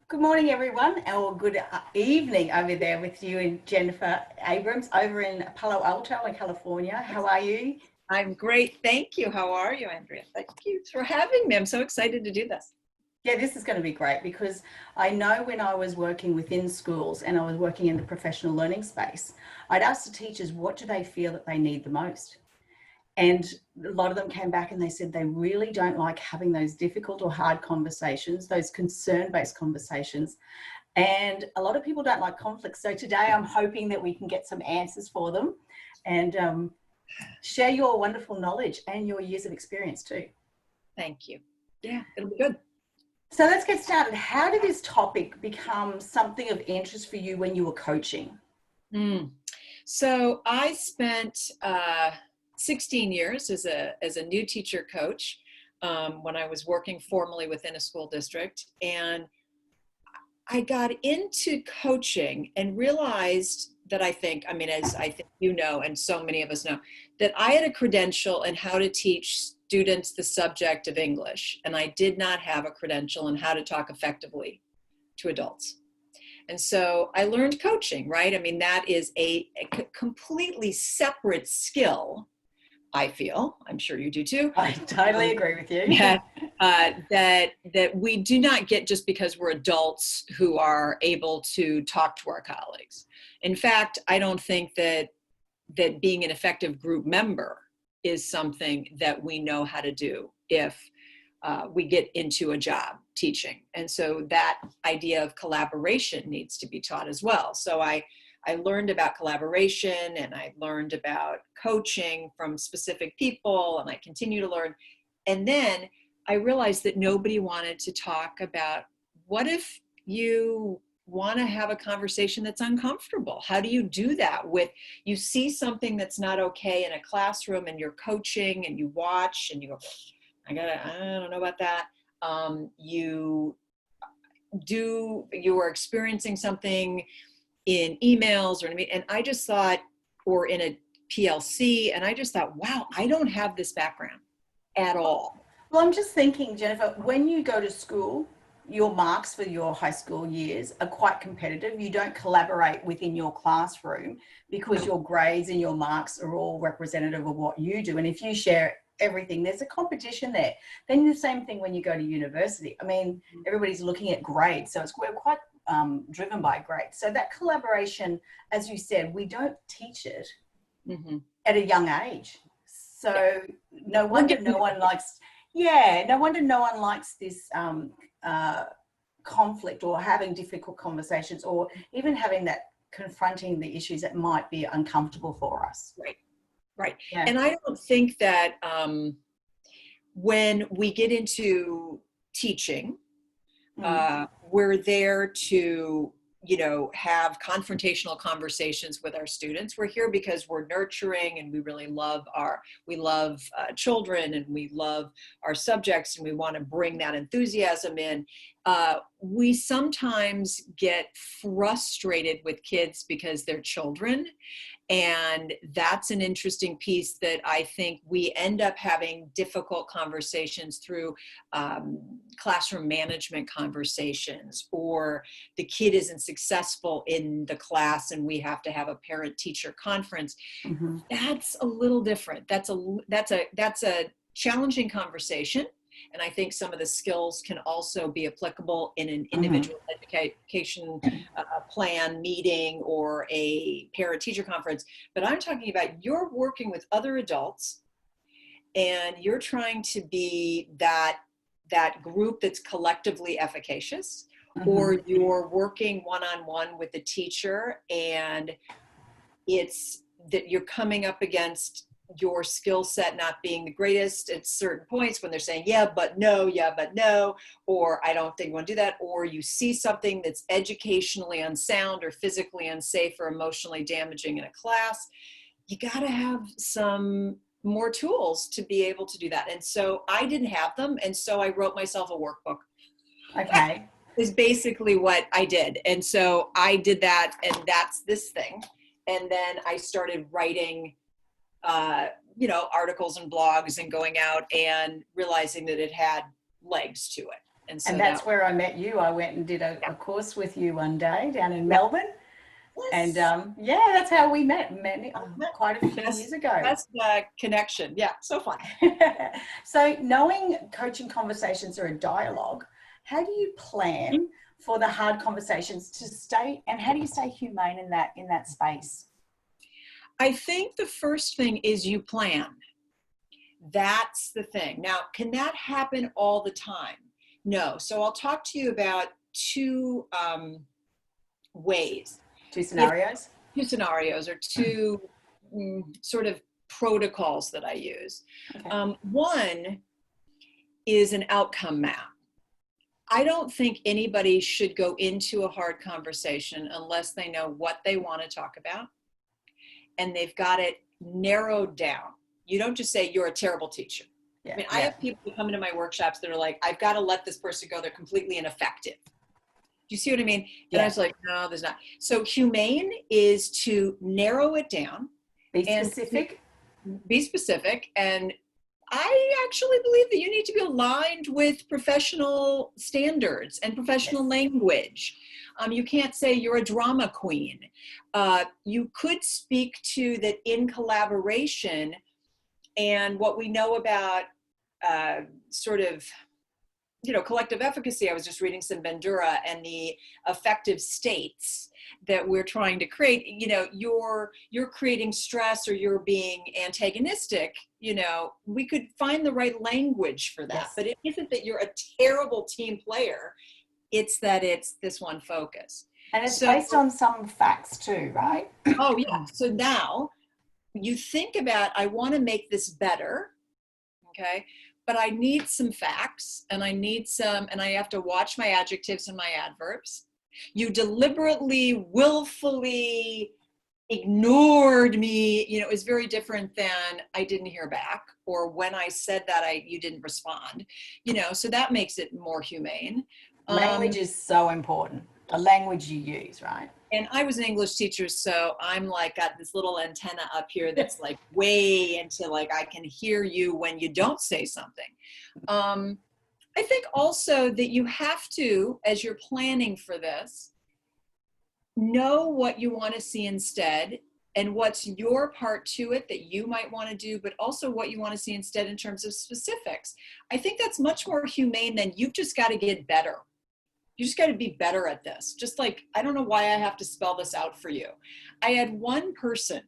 Good morning, everyone, or good evening over there with you and Jennifer Abrams over in Palo Alto in California. How are you? I'm great. Thank you. How are you, Andrea? Thank you for having me. I'm so excited to do this. Yeah, this is going to be great because I know when I was working within schools and I was working in the professional learning space, I'd ask the teachers, what do they feel that they need the most? And a lot of them came back and they said they really don't like having those difficult or hard conversations, those concern-based conversations. And a lot of people don't like conflict. So today I'm hoping that we can get some answers for them and share your wonderful knowledge and your years of experience too. Thank you. Yeah, it'll be good. So let's get started. How did this topic become something of interest for you when you were coaching? So I spent 16 years as a new teacher coach when I was working formally within a school district. And I got into coaching and realized that as I think you know, and so many of us know, that I had a credential in how to teach students the subject of English, and I did not have a credential in how to talk effectively to adults. And so I learned coaching, right? I mean, that is a completely separate skill, I feel. I'm sure you do too. I totally agree with you. That we do not get just because we're adults who are able to talk to our colleagues. In fact, I don't think that being an effective group member is something that we know how to do if we get into a job teaching. And so that idea of collaboration needs to be taught as well. So I learned about collaboration and I learned about coaching from specific people, and I continue to learn. And then I realized that nobody wanted to talk about, what if you want to have a conversation that's uncomfortable? How do you do that you see something that's not okay in a classroom and you're coaching and you watch and you go, I don't know about that. You are experiencing something in emails and I just thought, or in a PLC, and I just thought, wow, I don't have this background at all. Well, I'm just thinking, Jennifer, when you go to school, your marks for your high school years are quite competitive. You don't collaborate within your classroom because your grades and your marks are all representative of what you do. And if you share everything, there's a competition there. Then the same thing when you go to university. I mean, everybody's looking at grades, so we're quite driven by grades. So that collaboration, as you said, we don't teach it at a young age. So no wonder no one likes this conflict or having difficult conversations or even having that confronting the issues that might be uncomfortable for us. Right. Yeah. And I don't think that when we get into teaching, we're there to, have confrontational conversations with our students. We're here because we're nurturing and we really love children and we love our subjects and we want to bring that enthusiasm in. We sometimes get frustrated with kids because they're children. And that's an interesting piece that I think we end up having difficult conversations through classroom management conversations, or the kid isn't successful in the class and we have to have a parent-teacher conference. That's a little different. That's a challenging conversation. And I think some of the skills can also be applicable in an individual education plan meeting or a parent-teacher conference. But I'm talking about, you're working with other adults and you're trying to be that group that's collectively efficacious, or you're working one-on-one with the teacher and it's that you're coming up against your skill set not being the greatest at certain points when they're saying, yeah, but no, or I don't think you want to do that, or you see something that's educationally unsound or physically unsafe or emotionally damaging in a class. You got to have some more tools to be able to do that. And so I didn't have them. And so I wrote myself a workbook. Okay. Is basically what I did. And so I did that, and that's this thing. And then I started writing articles and blogs and going out and realizing that it had legs to it. And so And that's where I met you. I went and did a course with you one day down in Melbourne. yes. And yeah, that's how we met quite a few years ago. That's the connection. Yeah, so fun. So knowing coaching conversations are a dialogue, how do you plan for the hard conversations to stay, and how do you stay humane in that space? I think the first thing is you plan. That's the thing. Now, can that happen all the time? No. So I'll talk to you about two ways. Two scenarios? Two scenarios or two sort of protocols that I use. Okay. One is an outcome map. I don't think anybody should go into a hard conversation unless they know what they want to talk about and they've got it narrowed down. You don't just say you're a terrible teacher. Yeah, I mean, I have people who come into my workshops that are like, I've got to let this person go. They're completely ineffective. Do you see what I mean? And I was like, no, there's not. So humane is to narrow it down. Be specific. Be specific. And I actually believe that you need to be aligned with professional standards and professional language. You can't say you're a drama queen. You could speak to that in collaboration, and what we know about sort of, collective efficacy. I was just reading some Bandura and the affective states that we're trying to create. You're creating stress or you're being antagonistic. We could find the right language for that. Yes. But it isn't that you're a terrible team player. It's that it's this one focus. And it's based on some facts too, right? Oh yeah. So now you think about, I want to make this better. Okay. But I need some facts and and I have to watch my adjectives and my adverbs. You deliberately, willfully ignored me, is very different than I didn't hear back, or when I said that you didn't respond, so that makes it more humane. Language is so important. The language you use, right? And I was an English teacher, so I'm like got this little antenna up here that's like way into like I can hear you when you don't say something. I think also that you have to, as you're planning for this, know what you want to see instead and what's your part to it that you might want to do, but also what you want to see instead in terms of specifics. I think that's much more humane than you've just got to get better. You just got to be better at this. Just like, I don't know why I have to spell this out for you. I had one person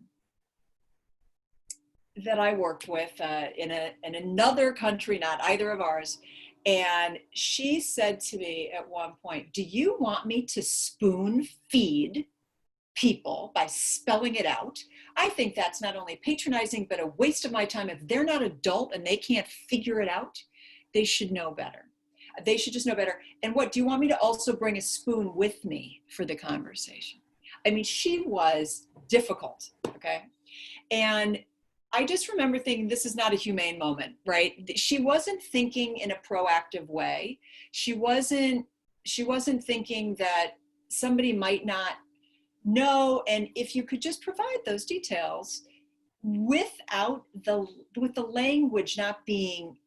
that I worked with in another country, not either of ours. And she said to me at one point, do you want me to spoon feed people by spelling it out? I think that's not only patronizing, but a waste of my time. If they're not adult and they can't figure it out, they should know better. They should just know better. And what, do you want me to also bring a spoon with me for the conversation? I mean, she was difficult, okay? And I just remember thinking, this is not a humane moment, right? She wasn't thinking in a proactive way. She wasn't thinking that somebody might not know. And if you could just provide those details with the language not being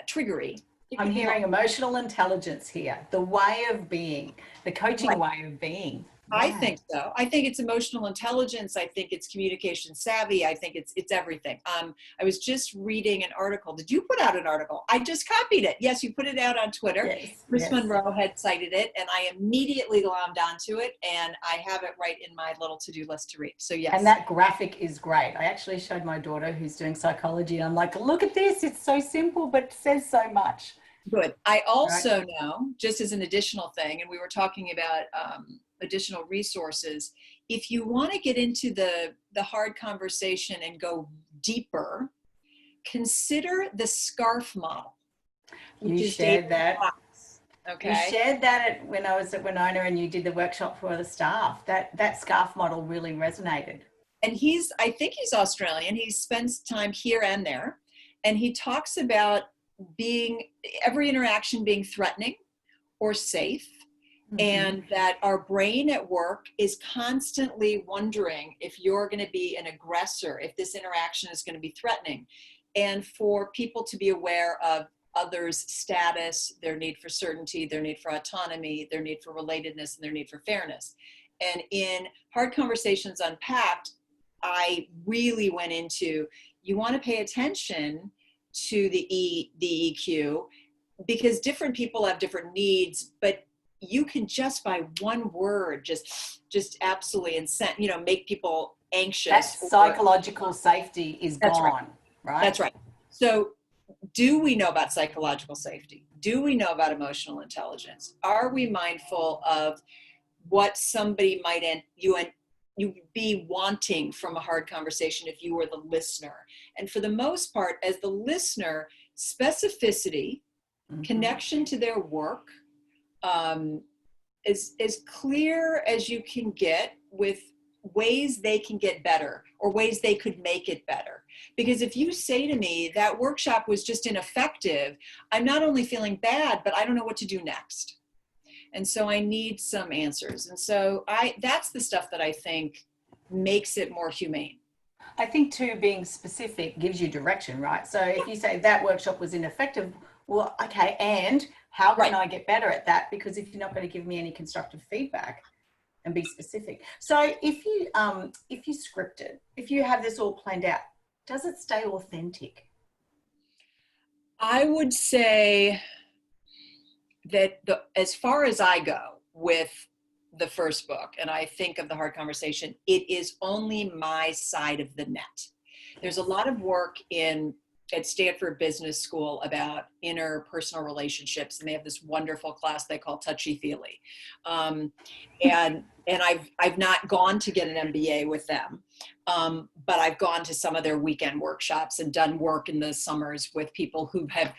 triggery. I'm hearing emotional intelligence here, the way of being, the coaching way of being. Yeah. I think so. I think it's emotional intelligence. I think it's communication savvy. I think it's everything. I was just reading an article. Did you put out an article? I just copied it. Yes, you put it out on Twitter. Yes, Chris Monroe had cited it, and I immediately glommed onto it, and I have it right in my little to-do list to read. So yes. And that graphic is great. I actually showed my daughter who's doing psychology, and I'm like, look at this. It's so simple, but it says so much. Good. I also know, just as an additional thing, and we were talking about additional resources, if you want to get into the hard conversation and go deeper, consider the SCARF model. You shared that. Okay. You shared that when I was at Winona and you did the workshop for the staff. That SCARF model really resonated. And I think he's Australian. He spends time here and there. And he talks about every interaction being threatening or safe. Mm-hmm. And that our brain at work is constantly wondering if you're going to be an aggressor, if this interaction is going to be threatening, and for people to be aware of others' status, their need for certainty, their need for autonomy, their need for relatedness, and their need for fairness. And in Hard Conversations Unpacked, I really went into, you want to pay attention to the EQ, because different people have different needs, but you can just by one word just absolutely make people anxious. That psychological safety is That's gone, right? That's right. So do we know about psychological safety? Do we know about emotional intelligence? Are we mindful of what somebody might you be wanting from a hard conversation if you were the listener? And for the most part, as the listener, specificity, connection to their work, is as clear as you can get with ways they can get better or ways they could make it better. Because if you say to me that workshop was just ineffective, I'm not only feeling bad, but I don't know what to do next. And so I need some answers. And so that's the stuff that I think makes it more humane. I think too, being specific gives you direction, right? So if you say that workshop was ineffective, well, okay, and how can I get better at that? Because if you're not going to give me any constructive feedback, and be specific. So if you script it, if you have this all planned out, does it stay authentic? I would say that as far as I go with the first book, and I think of the Hard Conversation, it is only my side of the net. There's a lot of work at Stanford Business School about interpersonal relationships, and they have this wonderful class they call touchy-feely. And I've not gone to get an MBA with them, but I've gone to some of their weekend workshops and done work in the summers with people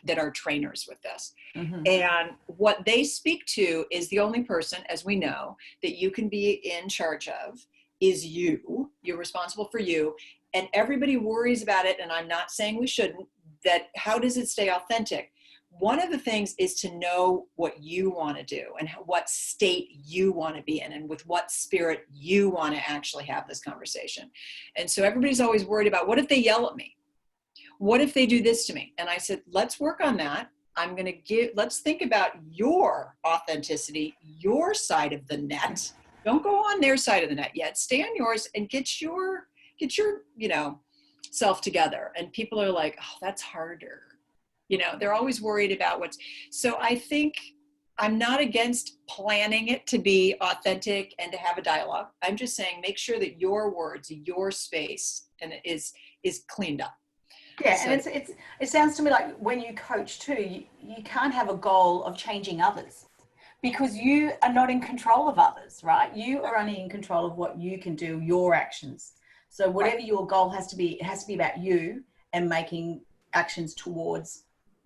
that are trainers with this. Mm-hmm. And what they speak to is the only person, as we know, that you can be in charge of is you. You're responsible for you. And everybody worries about it, and I'm not saying we shouldn't, that how does it stay authentic? One of the things is to know what you want to do and what state you want to be in and with what spirit you want to actually have this conversation. And so everybody's always worried about, what if they yell at me? What if they do this to me? And I said, let's work on that. Let's think about your authenticity, your side of the net. Don't go on their side of the net yet. Stay on yours and get your self together. And people are like, oh, that's harder. They're always worried about so I think I'm not against planning it to be authentic and to have a dialogue. I'm just saying, make sure that your words, your space, and it is cleaned up. Yeah. So, and it sounds to me like when you coach too, you can't have a goal of changing others because you are not in control of others, right? You are only in control of what you can do, your actions. So whatever your goal has to be, it has to be about you and making actions towards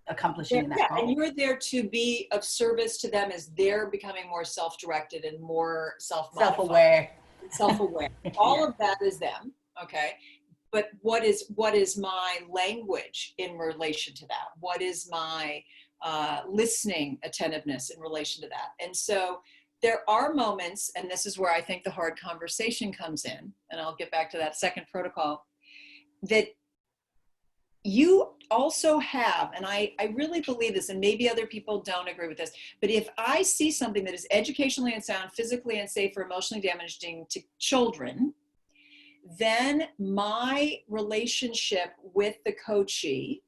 accomplishing that goal. And you're there to be of service to them as they're becoming more self-directed and more self-aware. All of that is them, okay? But what is my language in relation to that? What is my listening attentiveness in relation to that? And so there are moments, and this is where I think the hard conversation comes in, and I'll get back to that second protocol, that you also have, and I really believe this, and maybe other people don't agree with this, but if I see something that is educationally unsound, physically unsafe, or emotionally damaging to children, then my relationship with the coachee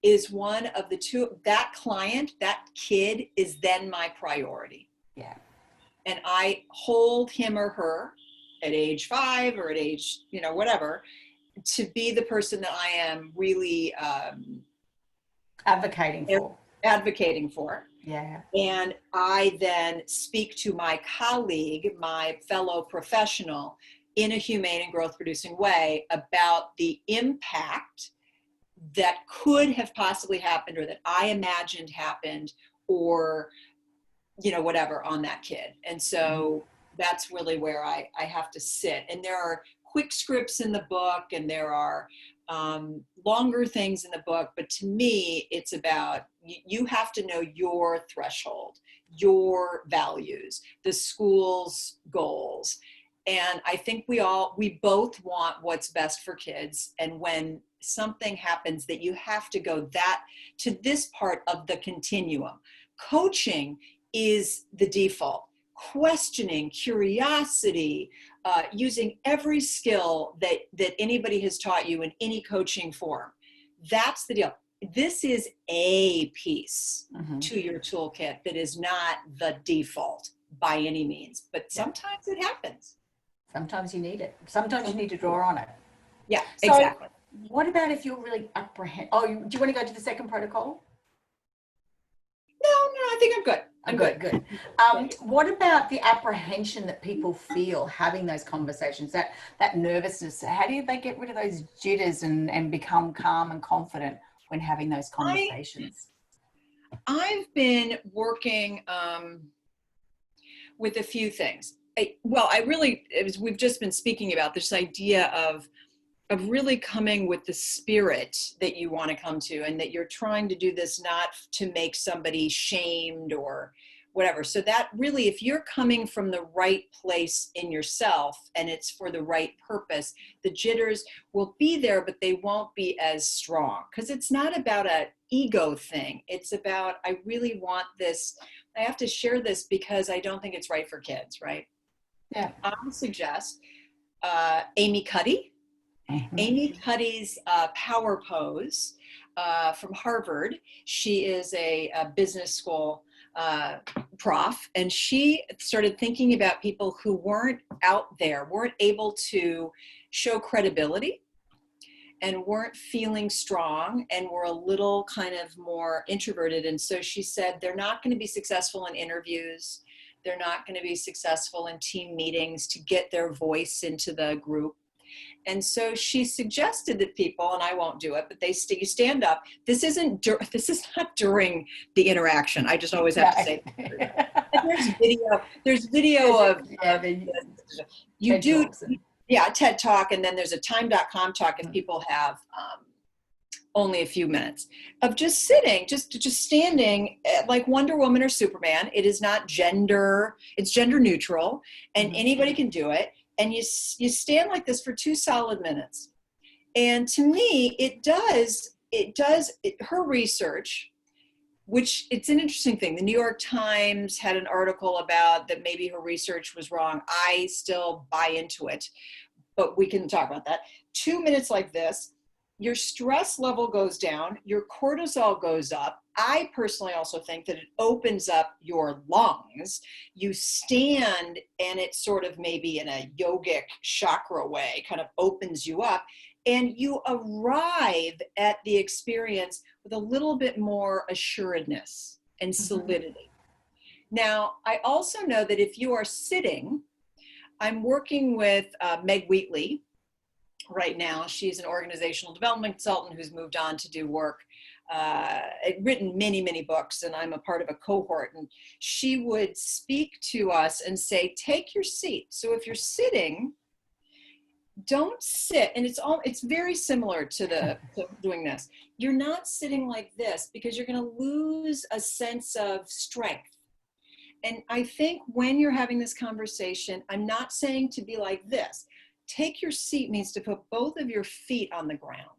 is one of the two. That client, that kid is then my priority. Yeah. And I hold him or her at age 5 or at age, whatever, to be the person that I am really advocating for. Yeah. And I then speak to my colleague, my fellow professional, in a humane and growth producing way about the impact that could have possibly happened or that I imagined happened or whatever on that kid. And so that's really where I have to sit. And there are quick scripts in the book and there are longer things in the book. But to me, it's about you have to know your threshold, your values, the school's goals. And I think we both want what's best for kids. And when something happens that you have to go to this part of the continuum. Coaching is the default. Questioning, curiosity, using every skill that anybody has taught you in any coaching form. That's the deal. This is a piece to your toolkit that is not the default by any means, but sometimes it happens. Sometimes you need it. Sometimes you need to draw on it. Yeah, so exactly. What about if you're really apprehensive? Oh, do you want to go to the second protocol? No, I think I'm good. I'm good. What about the apprehension that people feel having those conversations, that nervousness? How do they get rid of those jitters and become calm and confident when having those conversations? I've been working with a few things. We've just been speaking about this idea of really coming with the spirit that you want to come to, and that you're trying to do this not to make somebody shamed or whatever. So that really, if you're coming from the right place in yourself and it's for the right purpose, the jitters will be there, but they won't be as strong, because it's not about an ego thing. It's about, I really want this. I have to share this because I don't think it's right for kids, right? Yeah. I'll suggest Amy Cuddy. Amy Cuddy's power pose from Harvard. She is a business school prof, and she started thinking about people who weren't out there, weren't able to show credibility, and weren't feeling strong, and were a little kind of more introverted. And so she said they're not going to be successful in interviews. They're not going to be successful in team meetings to get their voice into the group. And so she suggested that people, and I won't do it, but you stand up. This is not during the interaction. I just always have to say that. There's video of you do, a TED Talk, and then there's a time.com talk if people have only a few minutes of just sitting, just standing like Wonder Woman or Superman. It is not gender, it's gender neutral, and anybody can do it. And you stand like this for 2 solid minutes. And to me, her research, which it's an interesting thing. The New York Times had an article about that maybe her research was wrong. I still buy into it, but we can talk about that. 2 minutes like this, your stress level goes down, your cortisol goes up. I personally also think that it opens up your lungs. You stand, and it sort of maybe in a yogic chakra way kind of opens you up, and you arrive at the experience with a little bit more assuredness and solidity. Now, I also know that if you are sitting, I'm working with Meg Wheatley right now. She's an organizational development consultant who's moved on to do work, written many, many books, and I'm a part of a cohort. And she would speak to us and say, take your seat. So if you're sitting, don't sit. And it's very similar to doing this. You're not sitting like this because you're going to lose a sense of strength. And I think when you're having this conversation, I'm not saying to be like this. Take your seat means to put both of your feet on the ground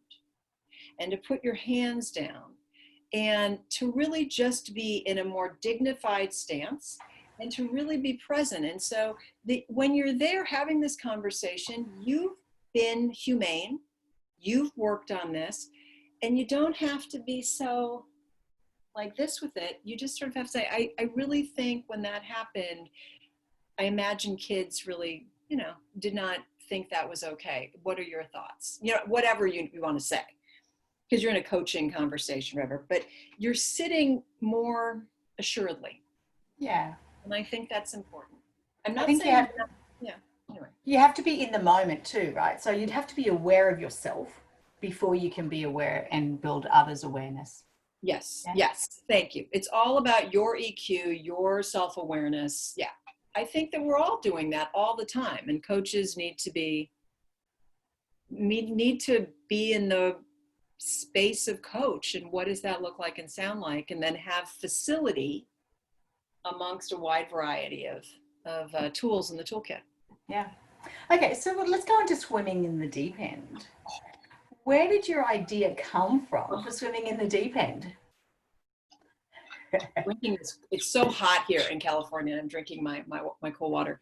and to put your hands down and to really just be in a more dignified stance and to really be present. And so when you're there having this conversation, you've been humane, you've worked on this, and you don't have to be so like this with it. You just sort of have to say, I really think when that happened, I imagine kids really, did not think that was okay. What are your thoughts? Whatever you want to say, because you're in a coaching conversation, whatever, but you're sitting more assuredly. Yeah. And I think that's important. I'm not saying anyway. You have to be in the moment too, right? So you'd have to be aware of yourself before you can be aware and build others' awareness. Yes. Yeah. Yes. Thank you. It's all about your EQ, your self-awareness. Yeah. I think that we're all doing that all the time, and coaches need to be in the space of coach, and what does that look like and sound like, and then have facility amongst a wide variety of tools in the toolkit. Yeah. Okay, so let's go into swimming in the deep end. Where did your idea come from for swimming in the deep end? It's so hot here in California. I'm drinking my cold water.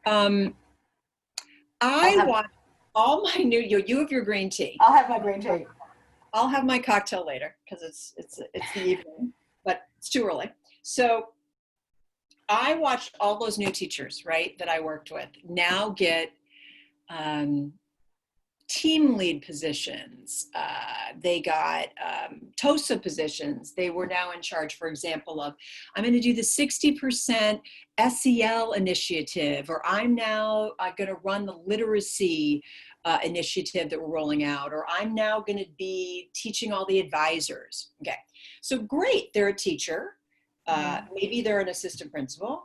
I want all my new, you have your green tea. I'll have my green tea. I'll have my cocktail later because it's the evening, but it's too early. So I watched all those new teachers, right, that I worked with now get team lead positions. They got TOSA positions. They were now in charge, for example, of, I'm going to do the 60% SEL initiative, or I'm now going to run the literacy initiative that we're rolling out, or I'm now going to be teaching all the advisors. Okay, so great. They're a teacher. Maybe they're an assistant principal.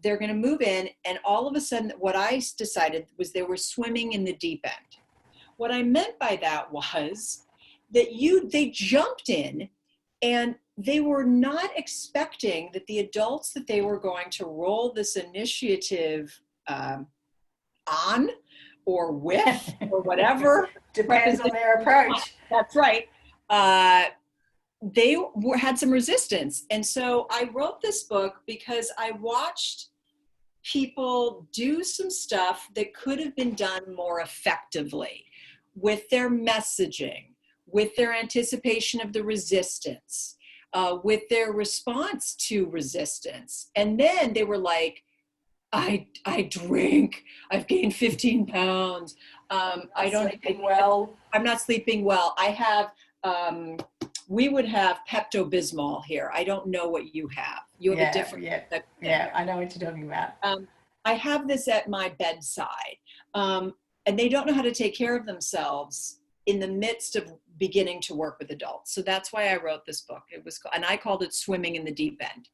They're going to move in, and all of a sudden what I decided was they were swimming in the deep end. What I meant by that was that they jumped in, and they were not expecting that the adults that they were going to roll this initiative on or with or whatever. Depends on their approach. That's right. They had some resistance. And so I wrote this book because I watched people do some stuff that could have been done more effectively with their messaging, with their anticipation of the resistance, with their response to resistance. And then they were like, I drink, I've gained 15 pounds. I'm not sleeping well. I have, we would have Pepto-Bismol here. I don't know what you have. You have a different. Yeah, I know what you're talking about. I have this at my bedside, and they don't know how to take care of themselves in the midst of beginning to work with adults. So that's why I wrote this book. And I called it Swimming in the Deep End.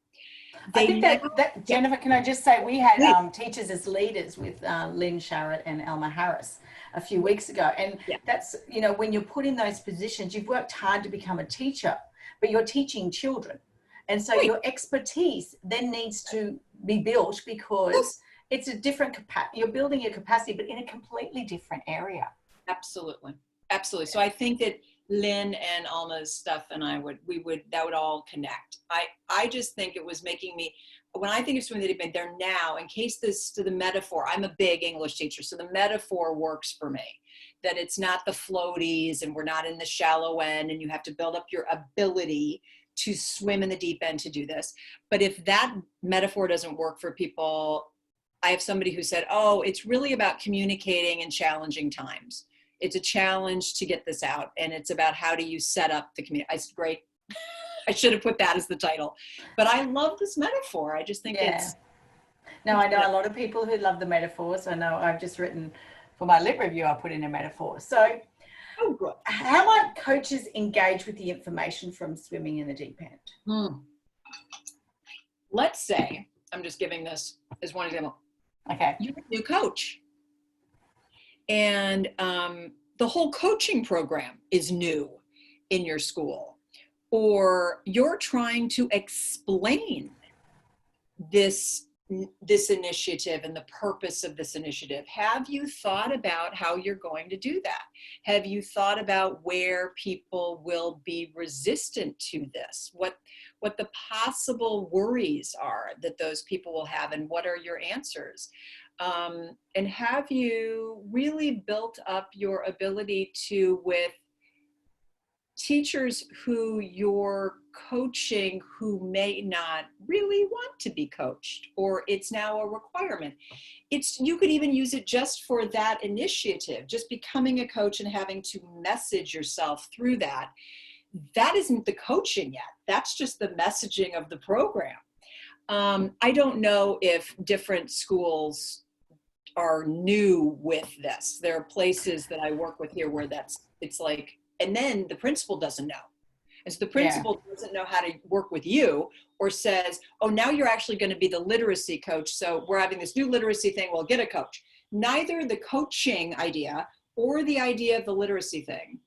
I think that Jennifer, can I just say, we had Teachers as Leaders with Lynn Sharrett and Elma Harris a few weeks ago. And that's, when you're put in those positions, you've worked hard to become a teacher, but you're teaching children. And so your expertise then needs to be built because it's a different capacity. You're building your capacity, but in a completely different area. Absolutely. Absolutely. So I think that Lynn and Alma's stuff and that would all connect. I just think it was making me, when I think of swimming the deep end, they're now, in case the metaphor, I'm a big English teacher, so the metaphor works for me, that it's not the floaties and we're not in the shallow end and you have to build up your ability to swim in the deep end to do this. But if that metaphor doesn't work for people, I have somebody who said, it's really about communicating in challenging times. It's a challenge to get this out, and it's about how do you set up the community. I said, great. I should have put that as the title, but I love this metaphor. I just think it's. No, I know a lot of people who love the metaphors. I know I've just written for my lit review, I put in a metaphor. So how might coaches engage with the information from swimming in the deep end? Let's say, I'm just giving this as one example. Okay. You're a new coach. And the whole coaching program is new in your school, or you're trying to explain this initiative and the purpose of this initiative. Have you thought about how you're going to do that? Have you thought about where people will be resistant to this? What the possible worries are that those people will have, and what are your answers? And have you really built up your ability to, with teachers who you're coaching who may not really want to be coached, or it's now a requirement. You could even use it just for that initiative, just becoming a coach and having to message yourself through that. That isn't the coaching yet. That's just the messaging of the program. I don't know if different schools are new with this. There are places that I work with here where it's like, and then the principal doesn't know. And so the principal doesn't know how to work with you, or says, now you're actually going to be the literacy coach. So we're having this new literacy thing. We'll get a coach. Neither the coaching idea or the idea of the literacy thing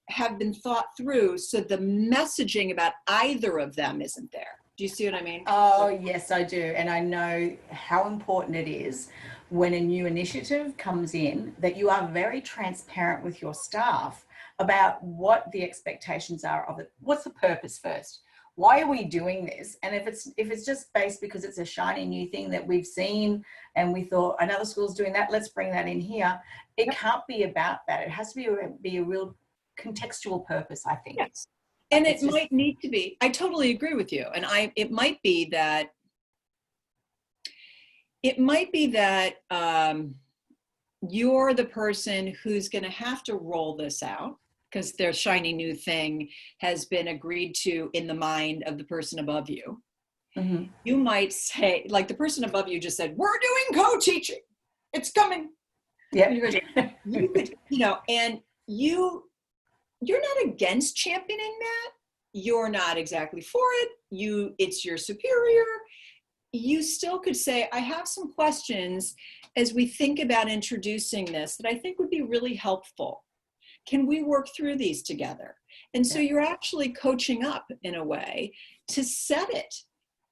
have been thought through. So the messaging about either of them isn't there. Do you see what I mean? Oh, yes, I do. And I know how important it is when a new initiative comes in that you are very transparent with your staff about what the expectations are of it. What's the purpose first? Why are we doing this? And if it's just based because it's a shiny new thing that we've seen and we thought another school's doing that, let's bring that in here. It can't be about that. It has to be a real contextual purpose, I think. Yes. And it might need to be. I totally agree with you. And it might be that you're the person who's going to have to roll this out because their shiny new thing has been agreed to in the mind of the person above you. Mm-hmm. You might say, like the person above you just said, we're doing co-teaching. It's coming. Yeah. You could, and you're not against championing that. You're not exactly for it. It's your superior. You still could say, I have some questions as we think about introducing this that I think would be really helpful. Can we work through these together? And so you're actually coaching up in a way to set it,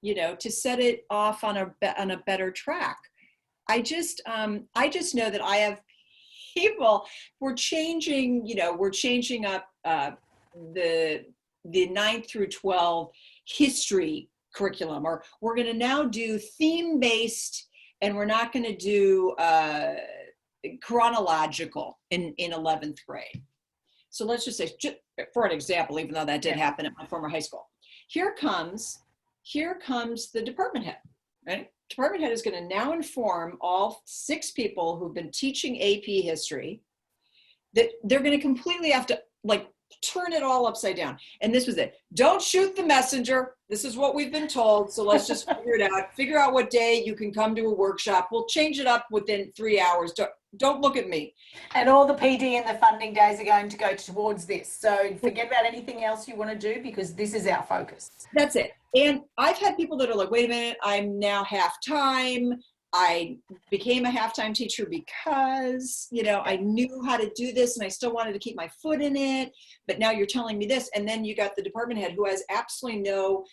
to set it off on a better track. I just know that I have people, we're changing up the 9th through 12 history curriculum, or we're going to now do theme-based, and we're not going to do chronological in 11th grade. So let's just say, for an example, even though that did happen at my former high school, here comes the department head, right? Department head is going to now inform all 6 people who've been teaching AP history that they're going to completely have to turn it all upside down. And this was it. Don't shoot the messenger. This is what we've been told. So let's just figure out what day you can come to a workshop. We'll change it up within 3 hours. Don't look at me. And all the PD and the funding days are going to go towards this. So forget about anything else you want to do because this is our focus. That's it. And I've had people that are like, wait a minute, I'm now half-time. I became a half-time teacher because, I knew how to do this and I still wanted to keep my foot in it. But now you're telling me this. And then you got the department head who has absolutely no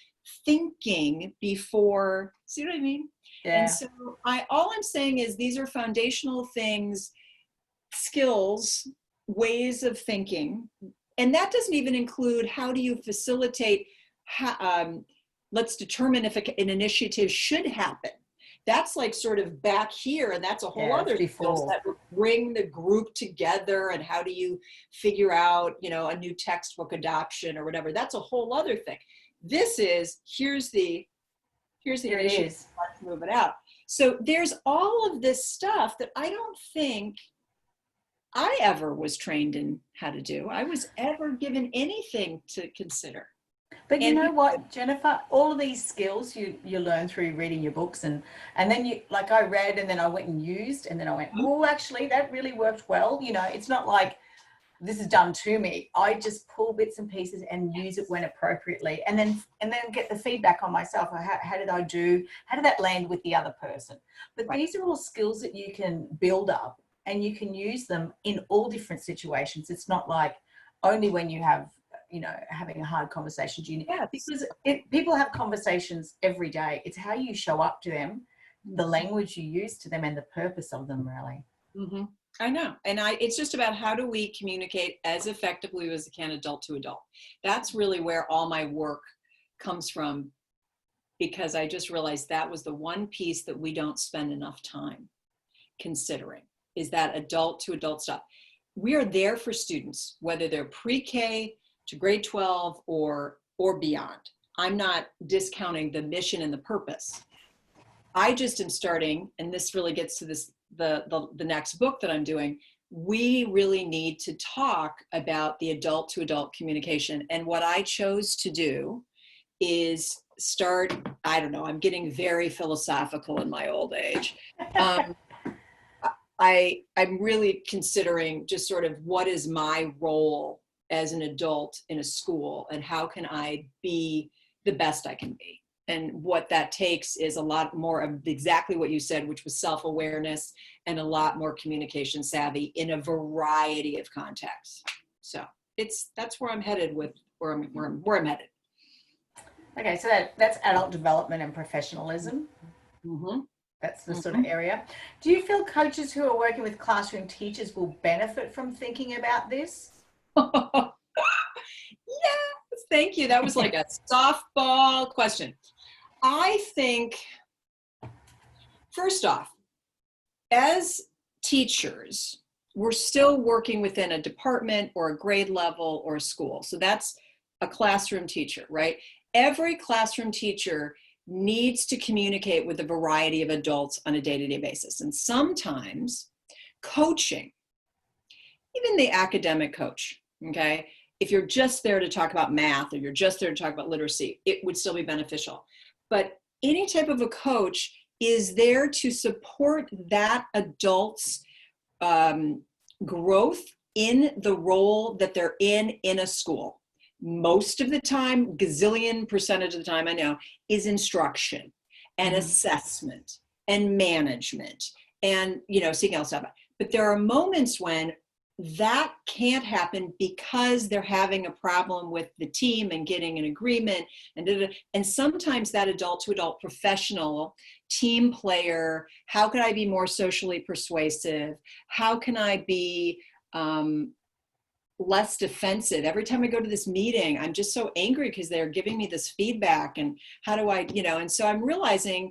thinking before. See what I mean? Yeah. And so all I'm saying is these are foundational things, skills, ways of thinking. And that doesn't even include how do you facilitate, let's determine if an initiative should happen. That's like sort of back here, and that's a whole other skills that would bring the group together. And how do you figure out, a new textbook adoption or whatever? That's a whole other thing. This is here's the initiative. Let's move it out. So there's all of this stuff that I don't think I ever was trained in how to do. I was ever given anything to consider. But you know what, Jennifer, all of these skills you learn through reading your books and then I read and then I went and used and then I went, oh, actually that really worked well. It's not like this is done to me. I just pull bits and pieces and use it when appropriately and then get the feedback on myself. How did I do? How did that land with the other person? But these are all skills that you can build up and you can use them in all different situations. It's not like only when you have having a hard conversation. Because people have conversations every day. It's how you show up to them, the language you use to them, and the purpose of them, really. Mm-hmm. I know. And it's just about how do we communicate as effectively as we can adult to adult. That's really where all my work comes from, because I just realized that was the one piece that we don't spend enough time considering, is that adult to adult stuff. We are there for students, whether they're pre-K to grade 12 or beyond. I'm not discounting the mission and the purpose. I just am starting, and this really gets to the next book that I'm doing. We really need to talk about the adult to adult communication. And what I chose to do is start, I don't know, I'm getting very philosophical in my old age. I'm really considering just sort of what is my role as an adult in a school and how can I be the best I can be. And what that takes is a lot more of exactly what you said, which was self-awareness and a lot more communication savvy in a variety of contexts. So that's where I'm headed with where I'm headed. Okay, so that's adult development and professionalism. Mm-hmm. That's the sort of area. Do you feel coaches who are working with classroom teachers will benefit from thinking about this? Yes, thank you. That was like a softball question. I think, first off, as teachers, we're still working within a department or a grade level or a school. So that's a classroom teacher, right? Every classroom teacher needs to communicate with a variety of adults on a day-to-day basis. And sometimes coaching, even the academic coach, okay, if you're just there to talk about math or you're just there to talk about literacy, it would still be beneficial. But any type of a coach is there to support that adult's growth in the role that they're in a school. Most of the time, gazillion percentage of the time I know, is instruction and assessment and management and, seeking out stuff. But there are moments when that can't happen because they're having a problem with the team and getting an agreement. And sometimes that adult to adult professional team player, how can I be more socially persuasive? How can I be less defensive? Every time I go to this meeting, I'm just so angry because they're giving me this feedback, and how do I, and so I'm realizing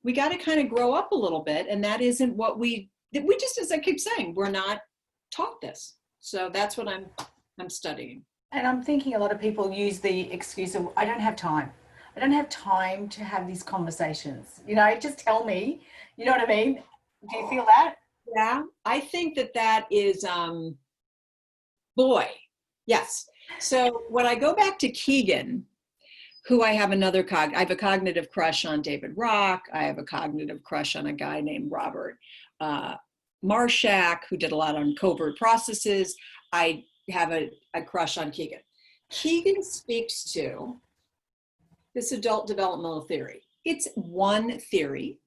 we got to kind of grow up a little bit, and that isn't what we just, as I keep saying, we're not taught this. So that's what I'm studying. And I'm thinking a lot of people use the excuse of, I don't have time. I don't have time to have these conversations. Just tell me, you know what I mean? Do you feel that? Yeah, I think that is, boy, yes. So when I go back to Keegan, who I have I have a cognitive crush on David Rock. I have a cognitive crush on a guy named Robert Marshak, who did a lot on covert processes. I have a crush on Keegan. Keegan speaks to this adult developmental theory. It's one theory.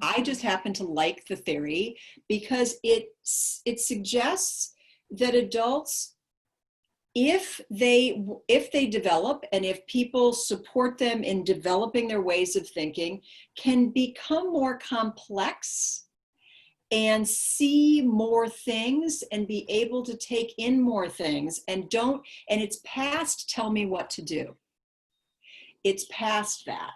I just happen to like the theory because it suggests that adults, if they develop and if people support them in developing their ways of thinking, can become more complex and see more things and be able to take in more things, and it's past tell me what to do. It's past that.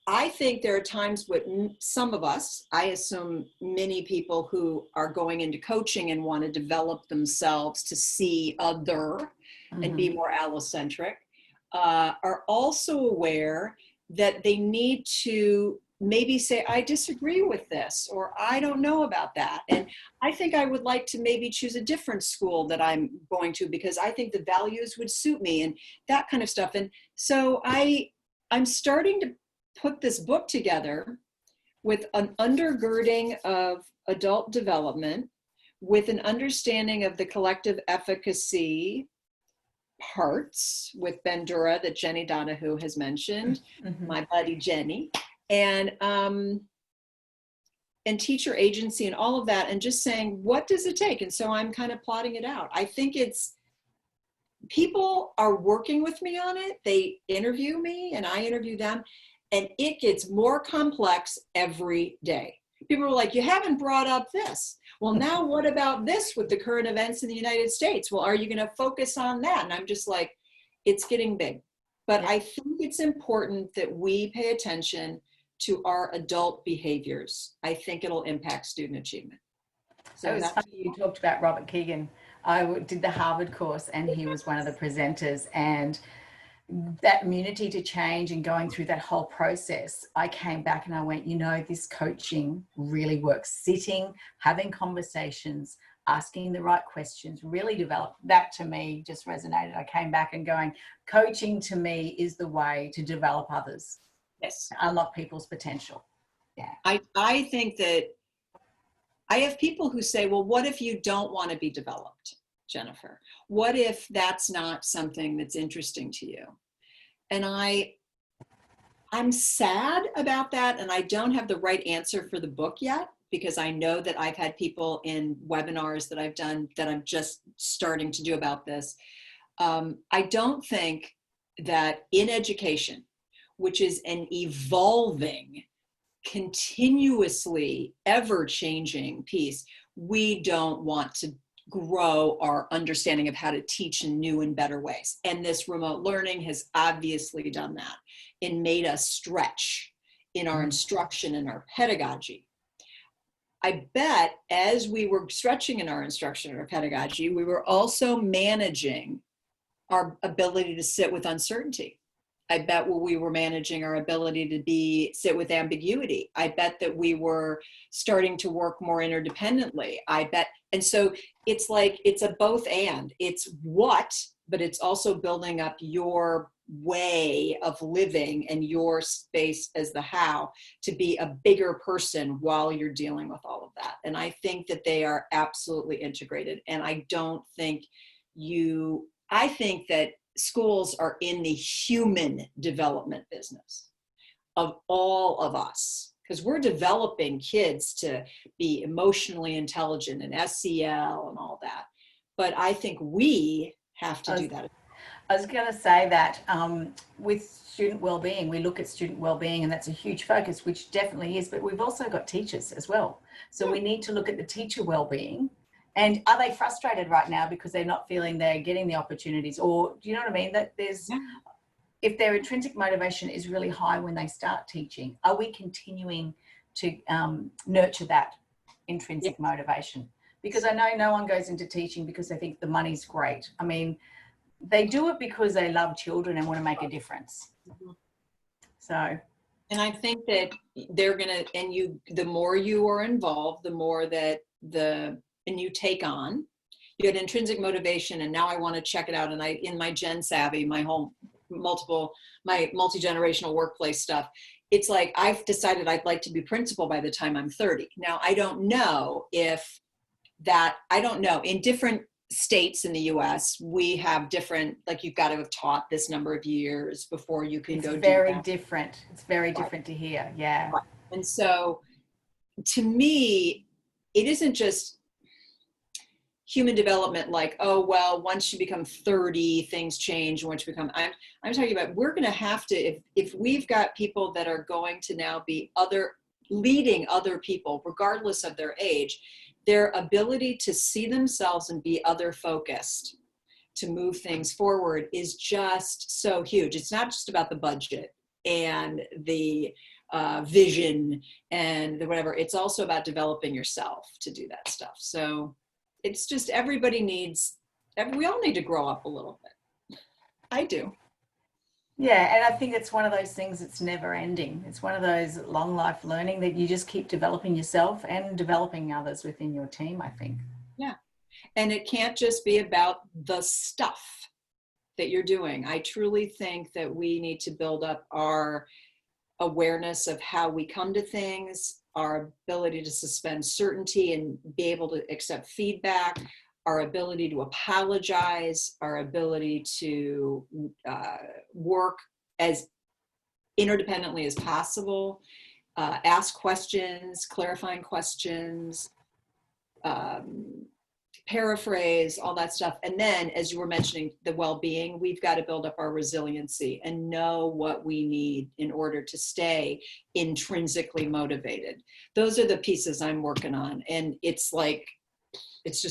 I think there are times when some of us, I assume many people who are going into coaching and want to develop themselves to see other and be more allocentric, are also aware that they need to maybe say, I disagree with this, or I don't know about that. And I think I would like to maybe choose a different school that I'm going to because I think the values would suit me and that kind of stuff. And so I'm starting to put this book together with an undergirding of adult development, with an understanding of the collective efficacy parts with Bandura that Jenny Donahue has mentioned, my buddy Jenny, and teacher agency and all of that, and just saying, what does it take? And so I'm kind of plotting it out. I think people are working with me on it. They interview me and I interview them, and it gets more complex every day. People are like, you haven't brought up this. Well, now what about this with the current events in the United States? Well, are you going to focus on that? And I'm just like, it's getting big. But I think it's important that we pay attention to our adult behaviors. I think it'll impact student achievement. So it was funny you talked about Robert Keegan. I did the Harvard course and he was one of the presenters, and that immunity to change and going through that whole process, I came back and I went, this coaching really works. Sitting, having conversations, asking the right questions, really developed. That to me just resonated. I came back and going, coaching to me is the way to develop others. Yes. To unlock people's potential. Yeah. I think that I have people who say, well, what if you don't want to be developed, Jennifer? What if that's not something that's interesting to you? And I'm sad about that, and I don't have the right answer for the book yet, because I know that I've had people in webinars that I've done that I'm just starting to do about this. I don't think that in education, which is an evolving, continuously ever-changing piece, we don't want to grow our understanding of how to teach in new and better ways. And this remote learning has obviously done that and made us stretch in our instruction and our pedagogy. I bet as we were stretching in our instruction and our pedagogy, we were also managing our ability to sit with uncertainty. I bet we were managing our ability to sit with ambiguity. I bet that we were starting to work more interdependently. I bet. And so it's like, it's a both and. It's what, but it's also building up your way of living and your space as the how to be a bigger person while you're dealing with all of that. And I think that they are absolutely integrated. And I don't think I think that schools are in the human development business of all of us, because we're developing kids to be emotionally intelligent and SEL and all that. But I think we have to do that. I was going to say that with student wellbeing, we look at student wellbeing, and that's a huge focus, which definitely is, but we've also got teachers as well. So we need to look at the teacher wellbeing. And are they frustrated right now because they're not feeling they're getting the opportunities? Or do you know what I mean? That if their intrinsic motivation is really high when they start teaching, are we continuing to nurture that intrinsic motivation? Because I know no one goes into teaching because they think the money's great. I mean, they do it because they love children and want to make a difference. So. And I think that they're going to, and the more you are involved, the more that and you take on, you had intrinsic motivation, and now I want to check it out. And in my Gen Savvy, my multi-generational workplace stuff, it's like, I've decided I'd like to be principal by the time I'm 30. Now, I don't know in different states in the US, we have different, like, you've got to have taught this number of years before you can go do that. It's very different to here. Yeah. Right. And so to me, it isn't just human development, like, oh, well, once you become 30, things change. Once you become, I'm talking about, we're going to have to, if we've got people that are going to now be leading other people, regardless of their age, their ability to see themselves and be other focused to move things forward is just so huge. It's not just about the budget and the vision and the whatever. It's also about developing yourself to do that stuff. So it's just, we all need to grow up a little bit. I do. Yeah, and I think it's one of those things that's never ending. It's one of those long life learning that you just keep developing yourself and developing others within your team, I think. Yeah. And it can't just be about the stuff that you're doing. I truly think that we need to build up our awareness of how we come to things, our ability to suspend certainty and be able to accept feedback, our ability to apologize, our ability to work as interdependently as possible, ask questions, clarifying questions, paraphrase, all that stuff. And then, as you were mentioning, the well-being, we've got to build up our resiliency and know what we need in order to stay intrinsically motivated. Those are the pieces I'm working on. And it's like, it's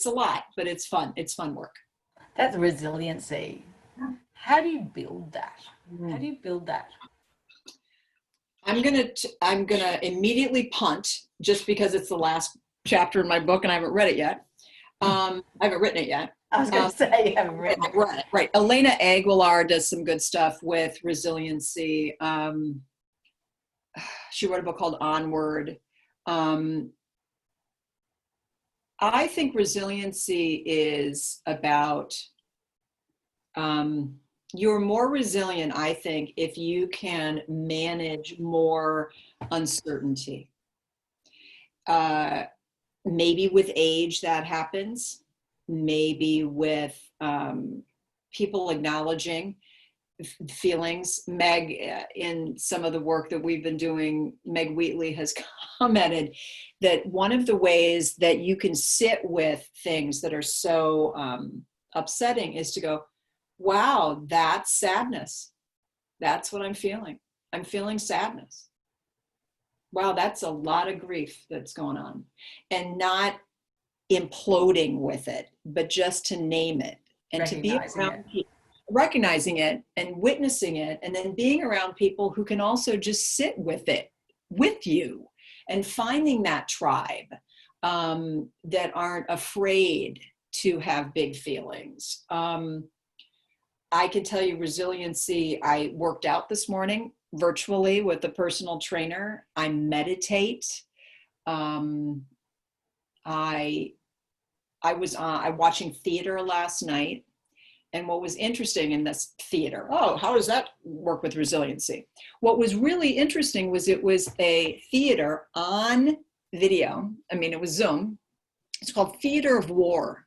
a lot, but it's fun. It's fun work. That's resiliency. How do you build that? How do you build that? I'm gonna immediately punt just because it's the last chapter in my book and I haven't read it yet. I haven't written it yet. I was going to say you haven't written it. Right. Elena Aguilar does some good stuff with resiliency. She wrote a book called Onward. I think resiliency is about, you're more resilient, I think, if you can manage more uncertainty. Maybe with age that happens, maybe with people acknowledging feelings. Meg, in some of the work that we've been doing, Meg Wheatley has commented that one of the ways that you can sit with things that are so upsetting is to go, wow, that's sadness. That's what I'm feeling. I'm feeling sadness. Wow, that's a lot of grief that's going on. And not imploding with it, but just to name it and to be around people, recognizing it and witnessing it, and then being around people who can also just sit with it with you, and finding that tribe that aren't afraid to have big feelings. I can tell you resiliency. I worked out this morning virtually with a personal trainer. I meditate. I was watching theater last night. And what was interesting in this theater, how does that work with resiliency? What was really interesting was it was a theater on video. I mean, it was Zoom. It's called Theater of War.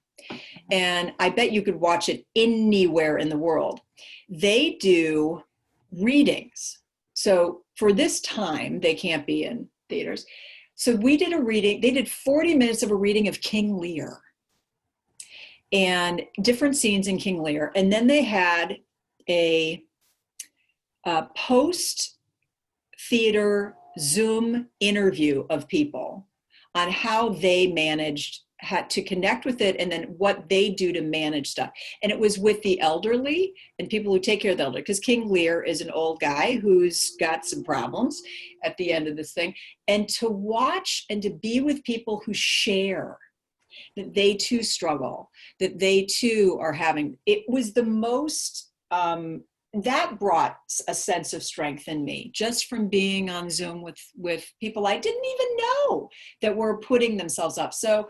And I bet you could watch it anywhere in the world. They do readings. So for this time, they can't be in theaters. So we did a reading. They did 40 minutes of a reading of King Lear and different scenes in King Lear. And then they had a post-theater Zoom interview of people on how they managed to connect with it, and then what they do to manage stuff. And it was with the elderly and people who take care of the elderly, because King Lear is an old guy who's got some problems at the end of this thing. And to watch and to be with people who share that they too struggle, that they too are having, it was the most, that brought a sense of strength in me, just from being on Zoom with people I didn't even know that were putting themselves up. So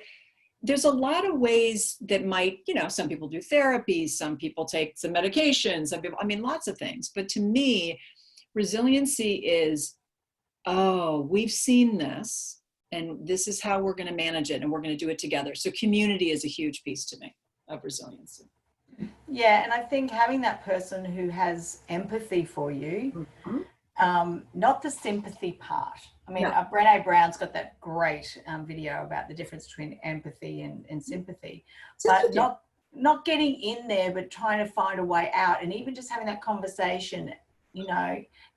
there's a lot of ways that might, some people do therapy, some people take some medication, some people, lots of things. But to me, resiliency is, we've seen this, and this is how we're going to manage it, and we're going to do it together. So community is a huge piece to me of resiliency. Yeah, and I think having that person who has empathy for you, not the sympathy part. Brené Brown's got that great video about the difference between empathy and sympathy. But not getting in there, but trying to find a way out, and even just having that conversation,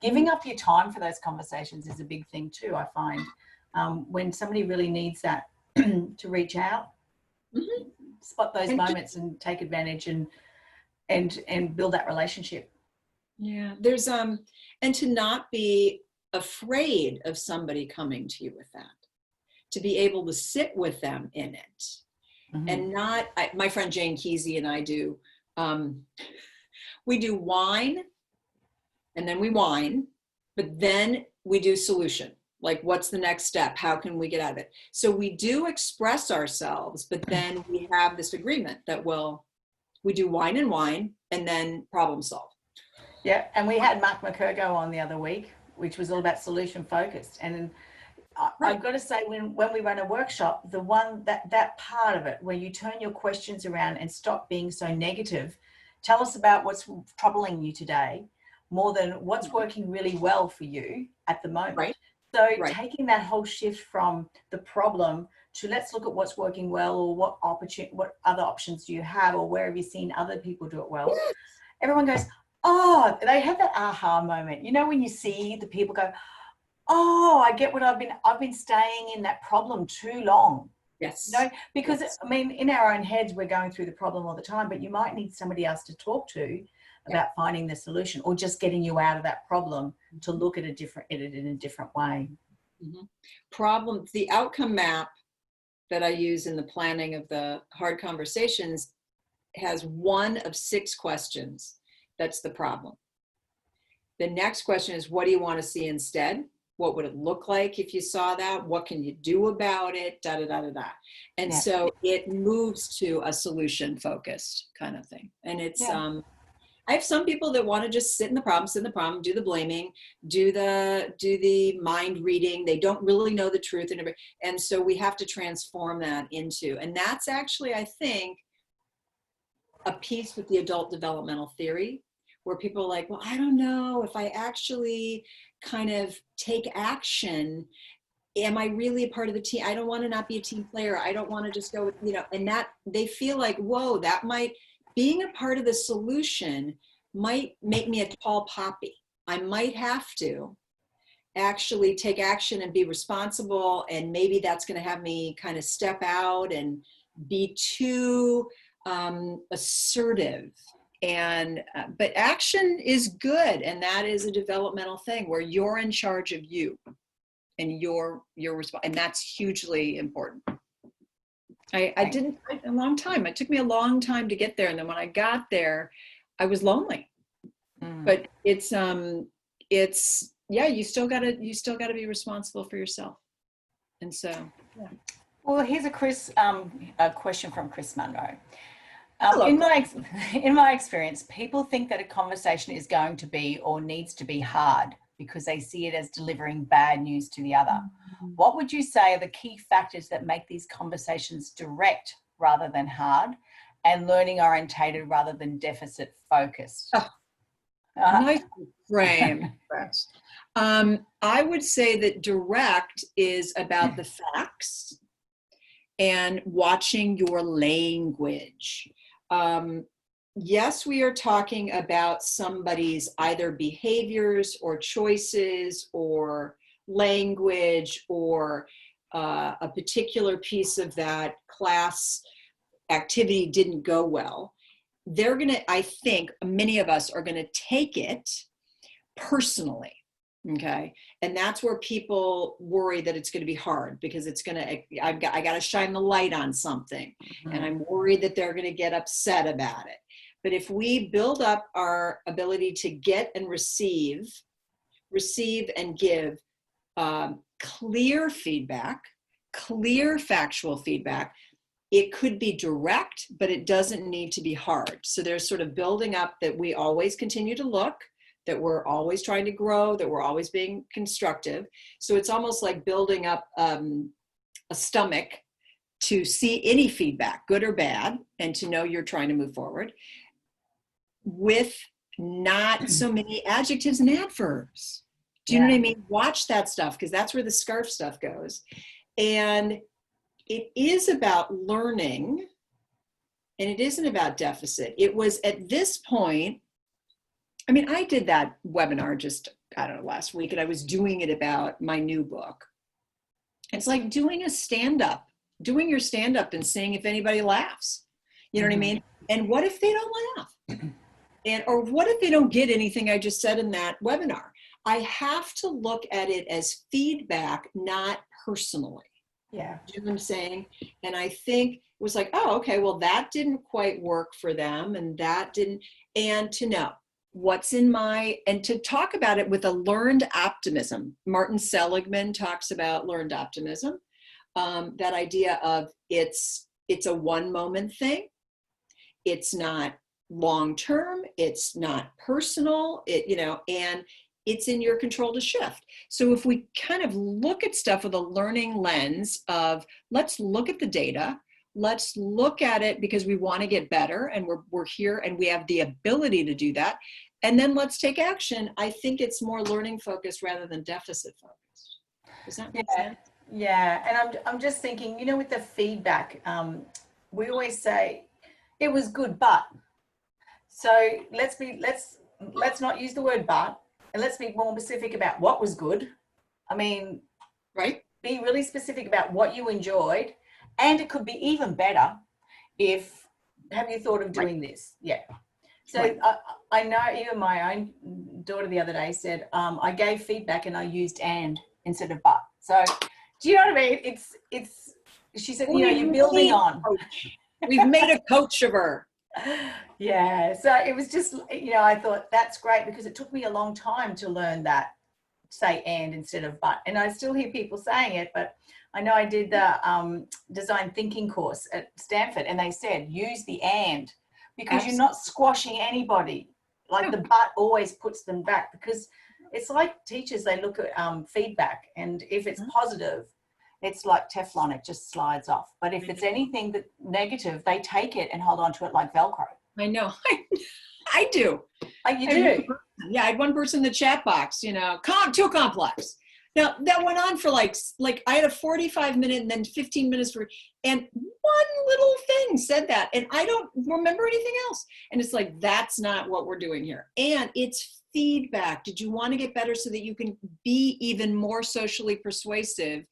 giving up your time for those conversations is a big thing too, I find. When somebody really needs that to reach out, spot those moments and take advantage and build that relationship. Yeah, there's and to not be afraid of somebody coming to you with that, to be able to sit with them in it, and not. My friend Jane Kesey and I do. We do wine, and then we whine, but then we do solution. Like, what's the next step? How can we get out of it? So we do express ourselves, but then we have this agreement that we do wine and then problem solve. Yeah, and we had Mark McCurgo on the other week, which was all about solution focused. And I've got to say, when we run a workshop, the one that part of it where you turn your questions around and stop being so negative, tell us about what's troubling you today, more than what's working really well for you at the moment. Right. So taking that whole shift from the problem to let's look at what's working well, or what other options do you have, or where have you seen other people do it well? Yes. Everyone goes, they have that aha moment. When you see the people go, I get what I've been staying in that problem too long. Yes. Because in our own heads, we're going through the problem all the time, but you might need somebody else to talk to about finding the solution, or just getting you out of that problem to look at it in a different way. The outcome map that I use in the planning of the hard conversations has one of 6 questions. That's the problem. The next question is, what do you want to see instead? What would it look like if you saw that? What can you do about it? Da, da, da, da, da. And so it moves to a solution focused kind of thing. And it's, I have some people that want to just sit in the problem, do the blaming, do the mind reading. They don't really know the truth. And so we have to transform that into, and that's actually, I think, a piece with the adult developmental theory, where people are like, well, I don't know if I actually kind of take action. Am I really a part of the team? I don't want to not be a team player. I don't want to just go with, and that they feel like, whoa, that might, being a part of the solution might make me a tall poppy. I might have to actually take action and be responsible. And maybe that's going to have me kind of step out and be too assertive. And but action is good, and that is a developmental thing where you're in charge of you and your response, and that's hugely important. I didn't a long time. It took me a long time to get there, and then when I got there, I was lonely. But it's yeah, you still gotta be responsible for yourself, and so yeah. Well, here's a question from Chris Munro. In my experience, people think that a conversation is going to be or needs to be hard because they see it as delivering bad news to the other. What would you say are the key factors that make these conversations direct rather than hard, and learning orientated rather than deficit focused? Nice frame. I would say that direct is about the facts and watching your language. Yes, we are talking about somebody's either behaviors or choices or language or a particular piece of that class activity didn't go well. They're gonna, I think many of us are gonna take it personally. Okay. And that's where people worry that it's going to be hard because it's going to, I got to shine the light on something. And I'm worried that they're going to get upset about it. But if we build up our ability to get and receive and give clear feedback, clear factual feedback, it could be direct, but it doesn't need to be hard. So there's sort of building up that we always continue to look, that we're always trying to grow, that we're always being constructive. So it's almost like building up a stomach to see any feedback, good or bad, and to know you're trying to move forward with not so many adjectives and adverbs. Do you know what I mean? Watch that stuff, because that's where the scarf stuff goes. And it is about learning, and it isn't about deficit. It was at this point, I mean, I did that webinar just, I don't know, last week, and I was doing it about my new book. It's like doing a stand-up, doing your stand-up and seeing if anybody laughs. You know what I mean? And what if they don't laugh? And, or what if they don't get anything I just said in that webinar? I have to look at it as feedback, not personally. Yeah. Do you know what I'm saying? And I think it was like, oh, okay, well, that didn't quite work for them, and that didn't, and to know what's in my, and to talk about it with a learned optimism. Martin Seligman talks about learned optimism, that idea of it's a one moment thing. It's not long-term, it's not personal, and it's in your control to shift. So if we kind of look at stuff with a learning lens of, let's look at the data, let's look at it because we want to get better, and we're here and we have the ability to do that. And then let's take action. I think it's more learning focused rather than deficit focused. Does that make sense? Yeah. And I'm just thinking, with the feedback, we always say it was good, but. So let's not use the word but, and let's be more specific about what was good. I mean, right? Be really specific about what you enjoyed. And it could be even better if, have you thought of doing this? Yeah. So I know even my own daughter the other day said, I gave feedback and I used and instead of but. So do you know what I mean? It's, she said, you're building on. We've made a coach of her. Yeah. So it was just, I thought that's great because it took me a long time to learn that, say and instead of but. And I still hear people saying it, but I know I did the design thinking course at Stanford, and they said use the and, because you're not squashing anybody. Like the but always puts them back, because it's like teachers, they look at feedback, and if it's positive, it's like Teflon, it just slides off. But if it's anything that negative, they take it and hold on to it like Velcro. I know. I do. You do? Yeah, I had one person in the chat box, too complex. Now that went on for like I had a 45-minute and then 15 minutes and one little thing said that, and I don't remember anything else. And it's like, that's not what we're doing here. And it's feedback. Did you want to get better so that you can be even more socially persuasive?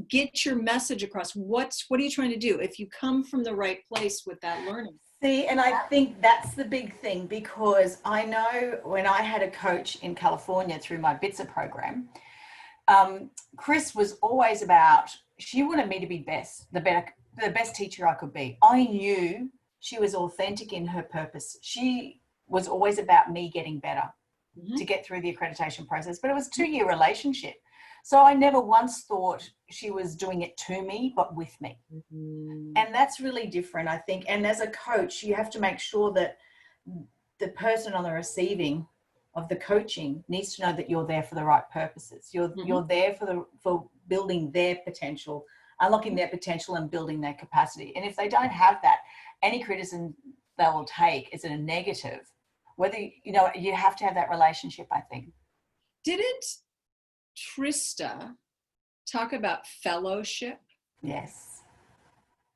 get your message across. What are you trying to do if you come from the right place with that learning? See, and I think that's the big thing, because I know when I had a coach in California through my BITSA program, Chris was always about, she wanted me to be the best teacher I could be. I knew she was authentic in her purpose. She was always about me getting better to get through the accreditation process, but it was a 2-year relationship. So I never once thought she was doing it to me, but with me. And that's really different, I think. And as a coach, you have to make sure that the person on the receiving of the coaching needs to know that you're there for the right purposes. You're there for building their potential, unlocking their potential and building their capacity. And if they don't have that, any criticism they will take is a negative. Whether, you have to have that relationship, I think. Didn't Trista talk about fellowship? Yes.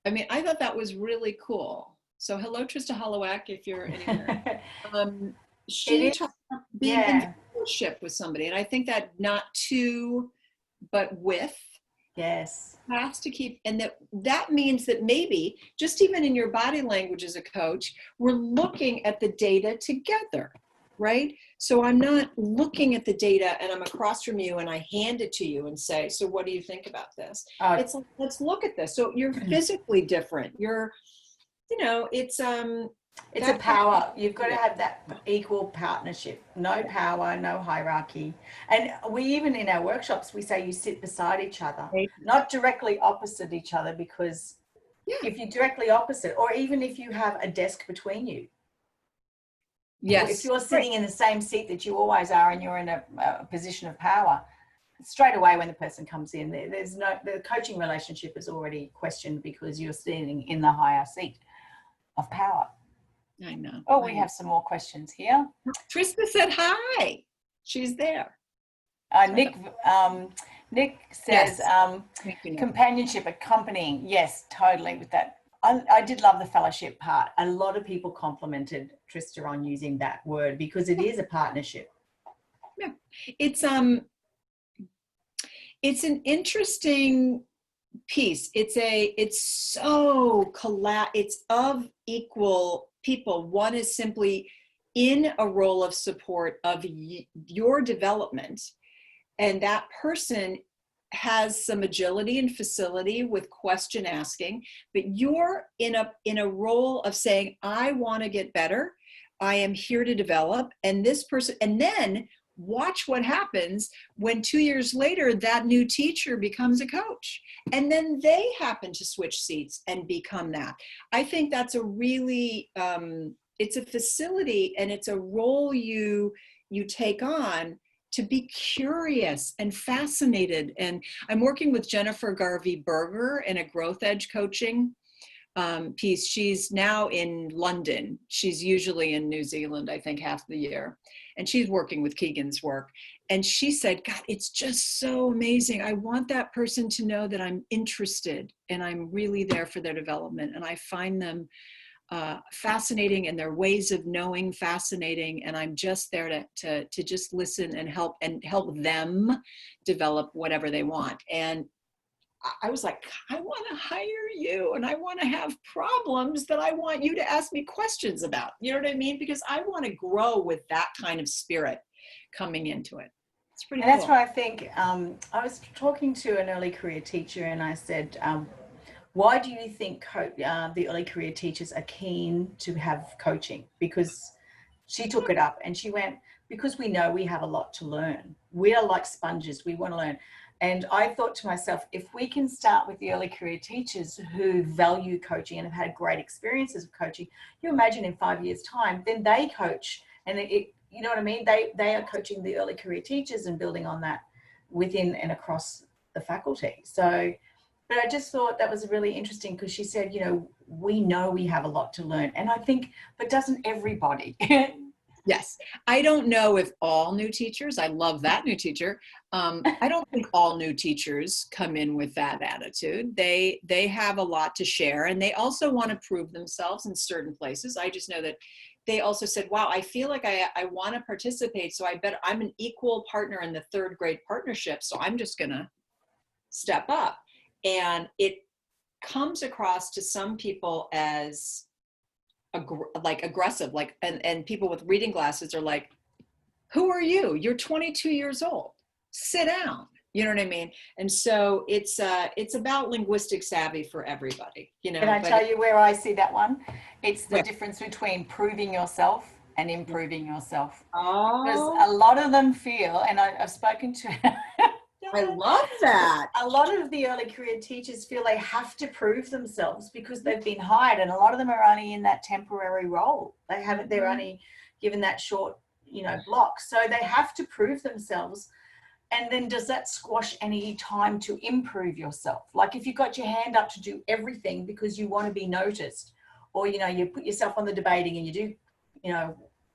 I mean, I thought that was really cool. So hello, Trista Hollowak, if you're anywhere. She talked about being in fellowship with somebody. And I think that not to, but with. Yes. Has to keep, and that means that maybe just even in your body language as a coach, we're looking at the data together, right? So I'm not looking at the data and I'm across from you and I hand it to you and say, so what do you think about this? It's like, let's look at this. So you're physically different. You're, it's a power. You've got to have that equal partnership. No power, no hierarchy. And we even in our workshops, we say you sit beside each other, not directly opposite each other, because if you're directly opposite, or even if you have a desk between you. Yes. If you're sitting in the same seat that you always are and you're in a position of power, straight away when the person comes in, the coaching relationship is already questioned because you're sitting in the higher seat of power. I know. Oh, we have some more questions here. Trista said hi. She's there. Nick says, yes. Companionship, accompanying. Yes, totally with that. I did love the fellowship part. A lot of people complimented Trista on using that word because it is a partnership. Yeah. It's an interesting piece. It's of equal people. One is simply in a role of support of your development, and that person has some agility and facility with question asking, but you're in a role of saying, I want to get better. I am here to develop. And this person, and then watch what happens when 2 years later, that new teacher becomes a coach. And then they happen to switch seats and become that. I think that's a really, it's a facility and it's a role you take on to be curious and fascinated. And I'm working with Jennifer Garvey Berger in a Growth Edge coaching piece. She's now in London. She's usually in New Zealand, I think, half the year. And she's working with Keegan's work. And she said, God, it's just so amazing. I want that person to know that I'm interested and I'm really there for their development. And I find them fascinating and their ways of knowing fascinating. And I'm just there to just listen and help them develop whatever they want. And I was like, I want to hire you and I want to have problems that I want you to ask me questions about. You know what I mean? Because I want to grow with that kind of spirit coming into it. It's pretty cool. And that's what I think. I was talking to an early career teacher and I said, why do you think the early career teachers are keen to have coaching? Because she took it up and she went, because we know we have a lot to learn. We are like sponges. We want to learn. And I thought to myself, if we can start with the early career teachers who value coaching and have had great experiences of coaching, you imagine in 5 years' time, then they coach and you know what I mean? They are coaching the early career teachers and building on that within and across the faculty. So, but I just thought that was really interesting because she said, we know we have a lot to learn. And I think, but doesn't everybody? Yes. I don't know if all new teachers, I love that new teacher. I don't think all new teachers come in with that attitude. They have a lot to share and they also want to prove themselves in certain places. I just know that they also said, wow, I feel like I want to participate. So I bet I'm an equal partner in the third grade partnership. So I'm just going to step up. And it comes across to some people as like aggressive, like, and people with reading glasses are like, who are you? You're 22 years old. Sit down. You know what I mean? And so it's about linguistic savvy for everybody, you know. Can I tell you where I see that one? It's the Where? difference between proving yourself and improving yourself. Because Oh, a lot of them feel, and I've spoken to I love that. a lot of the early career teachers feel they have to prove themselves because they've been hired, and a lot of them are only in that temporary role. They're only given that short, block. So they have to prove themselves. And then does that squash any time to improve yourself? Like if you've got your hand up to do everything because you want to be noticed, or, you put yourself on the debating and you do,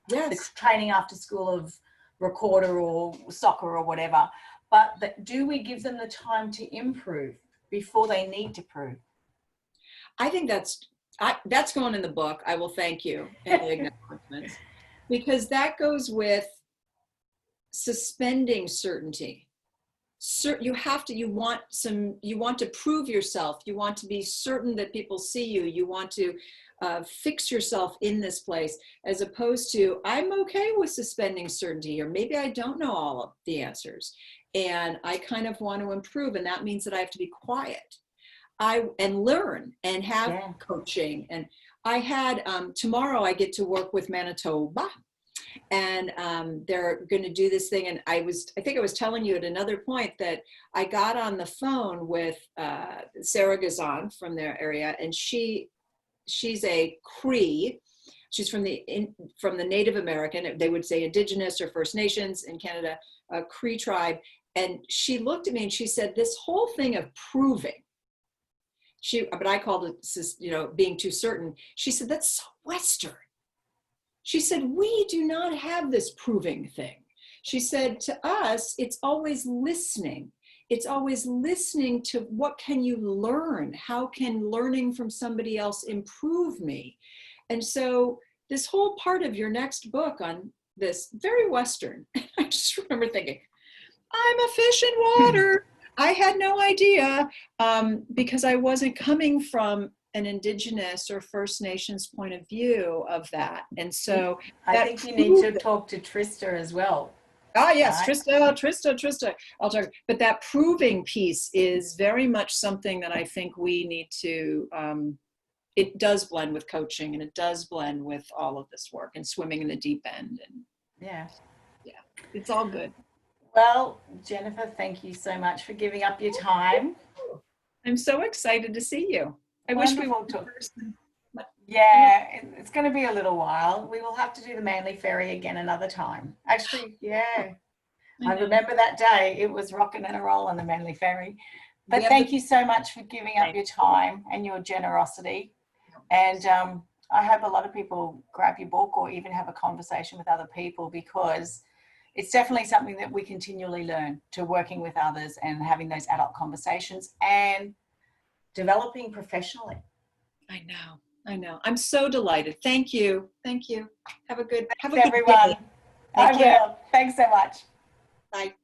the training after school of recorder or soccer or whatever. But do we give them the time to improve before they need to prove? I think that's going in the book. I will thank you and the acknowledgments, because that goes with suspending certainty. You want to prove yourself. You want to be certain that people see you. You want to fix yourself in this place, as opposed to, I'm okay with suspending certainty, or maybe I don't know all of the answers and I kind of want to improve. And that means that I have to be quiet and learn and have coaching. And I had, tomorrow I get to work with Manitoba, and they're going to do this thing. And I think I was telling you at another point that I got on the phone with Sarah Gazan from their area, and she's a Cree. She's from the Native American, they would say Indigenous or First Nations in Canada, Cree tribe. And she looked at me and she said, this whole thing of proving, but I called it, being too certain. She said, that's so Western. She said, we do not have this proving thing. She said, to us, it's always listening. It's always listening to what can you learn? How can learning from somebody else improve me? And so this whole part of your next book on this, very Western, I just remember thinking, I'm a fish in water. I had no idea, because I wasn't coming from an Indigenous or First Nations point of view of that. And so I think you need to talk to Trista as well. Ah, yes, right? Trista. I'll talk. But that proving piece is very much something that I think we need to, it does blend with coaching, and it does blend with all of this work and swimming in the deep end. And yeah, it's all good. Well, Jennifer, thank you so much for giving up your time. I'm so excited to see you. I wish we were in person. Yeah, it's going to be a little while. We will have to do the Manly Ferry again another time. Actually, yeah. I remember that day. It was rocking and a roll on the Manly Ferry. But thank you so much for giving up your time and your generosity. And I hope a lot of people grab your book or even have a conversation with other people, because it's definitely something that we continually learn, to working with others and having those adult conversations and developing professionally. I know. I'm so delighted. Thank you. Have a good everyone. day. I will. Thanks so much. Bye.